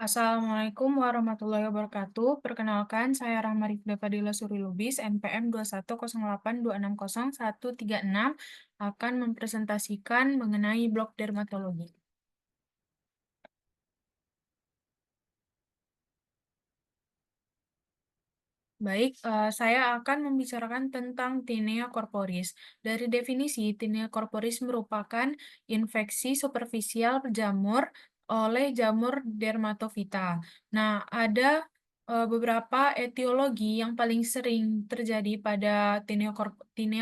Assalamualaikum warahmatullahi wabarakatuh. Perkenalkan, saya Rahma Rifda Fadila Suri Lubis, NPM 21082661136, akan mempresentasikan mengenai blok dermatologi. Baik, saya akan membicarakan tentang tinea corporis. Dari definisi, tinea corporis merupakan infeksi superficial jamur oleh jamur dermatofita. Nah, ada beberapa etiologi yang paling sering terjadi pada tinea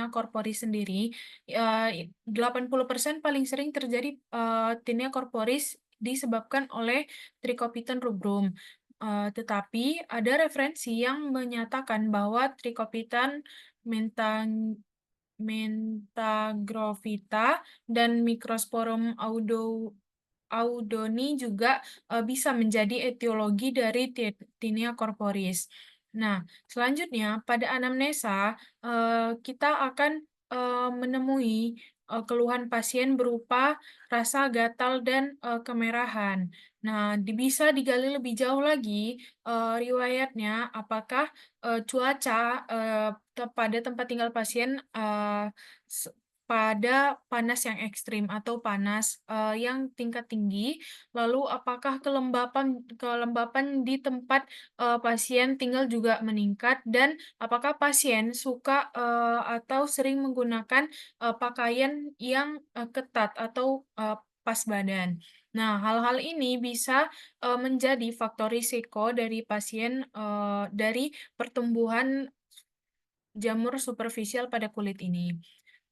corporis sendiri. 80% paling sering terjadi tinea corporis disebabkan oleh Trichopiton rubrum. Tetapi ada referensi yang menyatakan bahwa Trichopiton mentagrovita dan Microsporum audoni juga bisa menjadi etiologi dari tinea corporis. Nah, selanjutnya pada anamnesa kita akan menemui keluhan pasien berupa rasa gatal dan kemerahan. Nah, bisa digali lebih jauh lagi riwayatnya, apakah cuaca pada tempat tinggal pasien pada panas yang ekstrim atau panas yang tingkat tinggi, lalu apakah kelembapan kelembapan di tempat pasien tinggal juga meningkat, dan apakah pasien suka atau sering menggunakan pakaian yang ketat atau pas badan. Nah, hal-hal ini bisa menjadi faktor risiko dari pasien dari pertumbuhan jamur superficial pada kulit ini.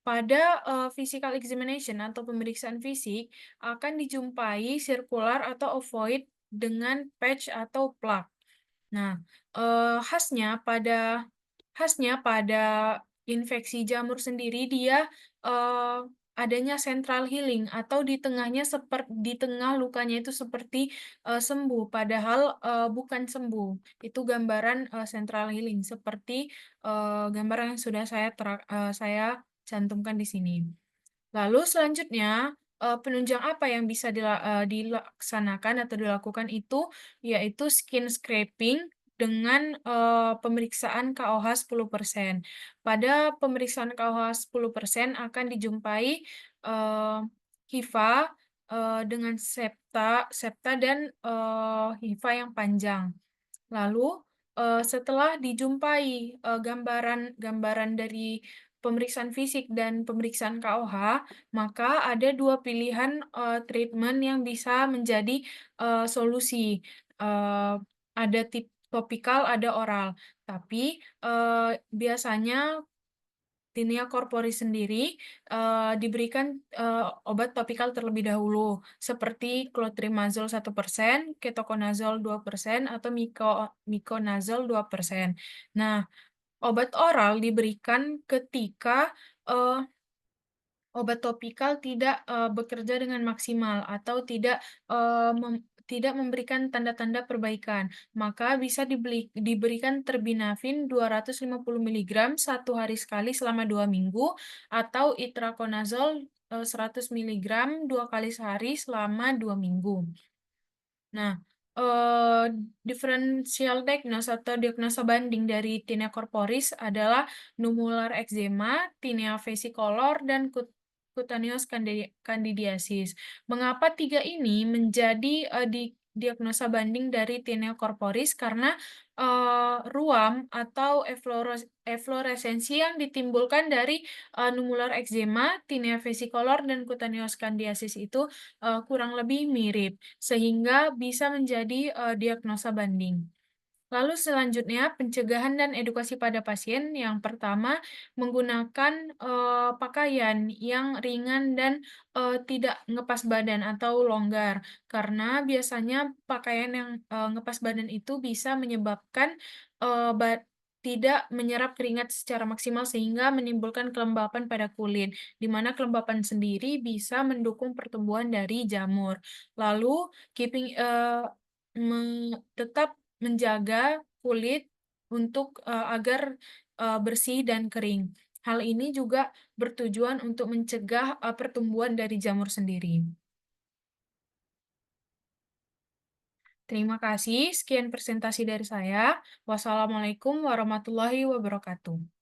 Pada physical examination atau pemeriksaan fisik akan dijumpai sirkular atau ovoid dengan patch atau plak. Nah, khasnya pada infeksi jamur sendiri, dia eh, adanya central healing atau di tengah lukanya itu seperti sembuh, padahal bukan sembuh. Itu gambaran central healing seperti gambaran yang sudah saya cantumkan di sini. Lalu selanjutnya, penunjang apa yang bisa dilaksanakan atau dilakukan itu, yaitu skin scraping dengan pemeriksaan KOH 10%. Pada pemeriksaan KOH 10% akan dijumpai eh, HIFA dengan septa dan HIFA yang panjang. Lalu, setelah dijumpai gambaran dari pemeriksaan fisik dan pemeriksaan KOH, maka ada dua pilihan treatment yang bisa menjadi solusi. Eh, ada topikal, ada oral. Tapi biasanya tinea corporis sendiri diberikan obat topikal terlebih dahulu, seperti clotrimazole 1%, ketoconazole 2%, atau miconazole 2%. Nah, obat oral diberikan ketika eh, obat topikal tidak bekerja dengan maksimal atau tidak memberikan tanda-tanda perbaikan. Maka bisa diberikan terbinafin 250 mg 1 hari sekali selama 2 minggu, atau itraconazole 100 mg 2 kali sehari selama 2 minggu. Nah, eh, differential diagnosis atau diagnosa banding dari tinea corporis adalah nummular eczema, tinea vesicolor, dan cutaneous candidiasis. Mengapa tiga ini menjadi diagnosa banding dari tinea corporis? Karena ruam atau efloresensi yang ditimbulkan dari nummular eczema, tinea vesicolor, dan cutaneous candidiasis itu kurang lebih mirip, sehingga bisa menjadi diagnosa banding. Lalu selanjutnya, pencegahan dan edukasi pada pasien. Yang pertama, menggunakan pakaian yang ringan dan tidak ngepas badan atau longgar. Karena biasanya pakaian yang ngepas badan itu bisa menyebabkan tidak menyerap keringat secara maksimal sehingga menimbulkan kelembapan pada kulit, di mana kelembapan sendiri bisa mendukung pertumbuhan dari jamur. Lalu, tetap menjaga kulit agar bersih dan kering. Hal ini juga bertujuan untuk mencegah pertumbuhan dari jamur sendiri. Terima kasih, sekian presentasi dari saya. Wassalamualaikum warahmatullahi wabarakatuh.